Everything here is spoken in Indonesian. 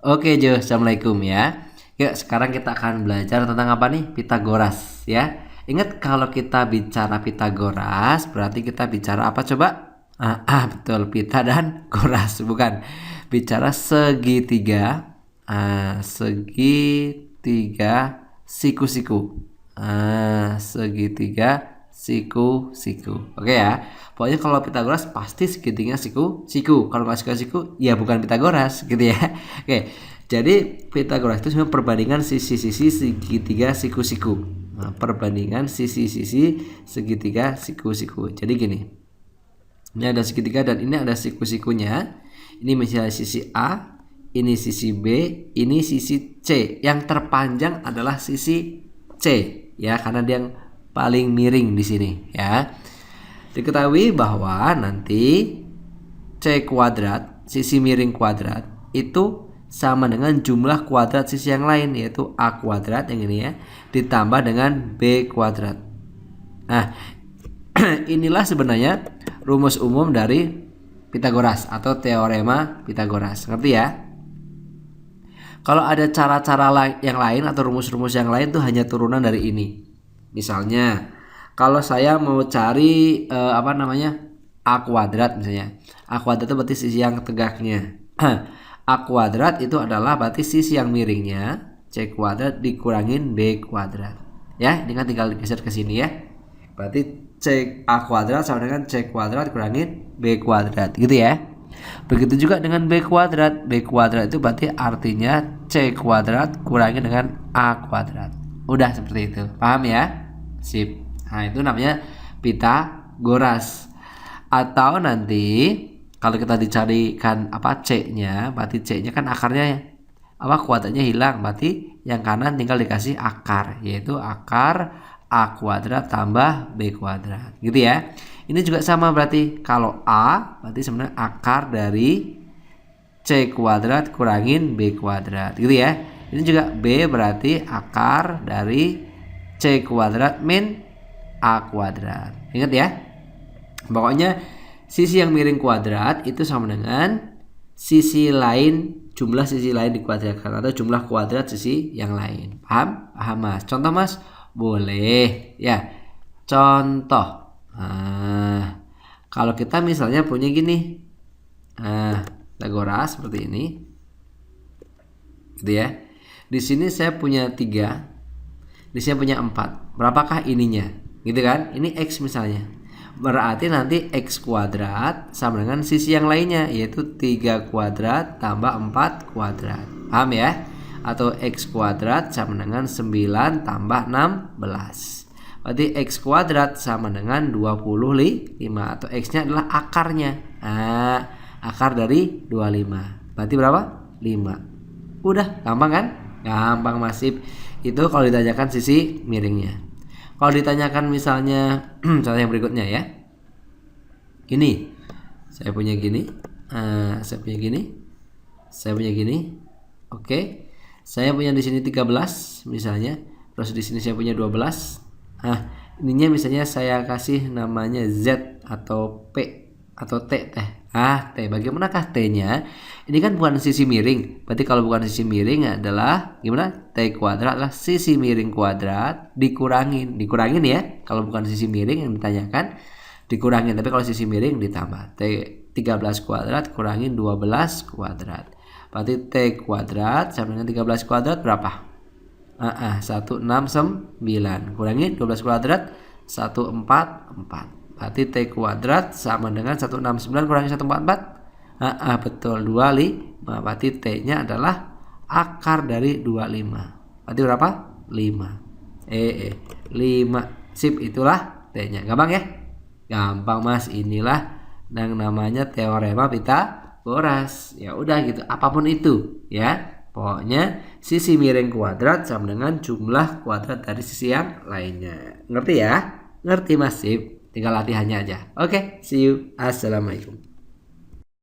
Oke Jo, assalamualaikum ya. Yuk sekarang kita akan belajar tentang apa nih? Pitagoras ya. Ingat kalau kita bicara Pitagoras berarti kita bicara apa coba? Betul, pita dan goras bukan. Bicara segitiga, segitiga siku-siku. Segitiga siku-siku. Oke ya. Pokoknya kalau Pitagoras pasti segitiga siku-siku. Kalau nggak siku-siku ya bukan Pitagoras gitu ya. Oke. Jadi Pitagoras itu sebenarnya perbandingan sisi-sisi segitiga siku-siku. Nah, perbandingan sisi-sisi segitiga siku-siku. Jadi gini. Ini ada segitiga dan ini ada siku-sikunya. Ini misalnya sisi A, ini sisi B, ini sisi C. Yang terpanjang adalah sisi C ya, karena dia yang paling miring di sini ya. Diketahui bahwa nanti C kuadrat, sisi miring kuadrat itu sama dengan jumlah kuadrat sisi yang lain, yaitu A kuadrat yang ini ya, ditambah dengan B kuadrat. Nah, inilah sebenarnya rumus umum dari Pitagoras atau teorema Pitagoras. Ngerti ya? Kalau ada cara-cara yang lain atau rumus-rumus yang lain tuh hanya turunan dari ini. Misalnya, kalau saya mau cari A kuadrat misalnya. A kuadrat itu berarti sisi yang tegaknya. A kuadrat itu adalah berarti sisi yang miringnya. C kuadrat dikurangin B kuadrat. Ya, ini kan tinggal digeser ke sini ya. Berarti A kuadrat sama dengan C kuadrat kurangin B kuadrat gitu ya. Begitu juga dengan B kuadrat. B kuadrat itu berarti artinya C kuadrat kurangin dengan A kuadrat. Udah seperti itu. Paham ya? Sip. Nah, itu namanya Pitagoras. Atau nanti kalau kita dicarikan C-nya, berarti C-nya kan akarnya kuadratnya hilang, berarti yang kanan tinggal dikasih akar, yaitu akar A kuadrat tambah B kuadrat gitu ya. Ini juga sama, berarti kalau A berarti sebenarnya akar dari C kuadrat kurangin B kuadrat gitu ya. Ini juga B berarti akar dari C kuadrat min A kuadrat. Ingat ya. Pokoknya sisi yang miring kuadrat itu sama dengan sisi lain, jumlah sisi lain dikuadratkan atau jumlah kuadrat sisi yang lain. Paham? Paham Mas. Contoh Mas? Boleh ya. Contoh. Nah, kalau kita misalnya punya gini. Pitagoras seperti ini. Gitu ya. Di sini saya punya 3. Di sini punya 4. Berapakah ininya? Gitu kan? Ini X misalnya. Berarti nanti X kuadrat sama dengan sisi yang lainnya, yaitu 3 kuadrat tambah 4 kuadrat. Paham ya? Atau X kuadrat sama dengan 9 tambah 16. Berarti X kuadrat sama dengan 25. Atau X-nya adalah akarnya. Akar dari 25. Berarti berapa? 5. Udah, gampang kan? Gampang masif. Itu kalau ditanyakan sisi miringnya. Kalau ditanyakan misalnya contoh yang berikutnya ya. Gini. Saya punya gini. Saya punya gini. Saya punya gini. Oke. Saya punya di sini 13 misalnya. Terus di sini saya punya 12. Ininya misalnya saya kasih namanya Z atau P atau T teh. T. Bagaimanakah T-nya? Ini kan bukan sisi miring. Berarti kalau bukan sisi miring adalah gimana? T kuadrat adalah sisi miring kuadrat dikurangin ya. Kalau bukan sisi miring yang ditanyakan dikurangin. Tapi kalau sisi miring ditambah. T 13 kuadrat kurangin 12 kuadrat. Berarti T kuadrat sama dengan 13 kuadrat berapa? 169 kurangin 12 kuadrat 144. Berarti T kuadrat sama dengan 169 kurangi 144. Betul, 25. Berarti T-nya adalah akar dari 25. Berarti berapa? 5. 5. Sip, itulah T-nya. Gampang ya? Gampang Mas. Inilah yang namanya teorema Pitagoras. Ya udah gitu, apapun itu ya. Pokoknya sisi miring kuadrat sama dengan jumlah kuadrat dari sisi yang lainnya. Ngerti ya? Ngerti Mas. Sip. Tinggal latihannya aja. Oke, see you. Assalamualaikum.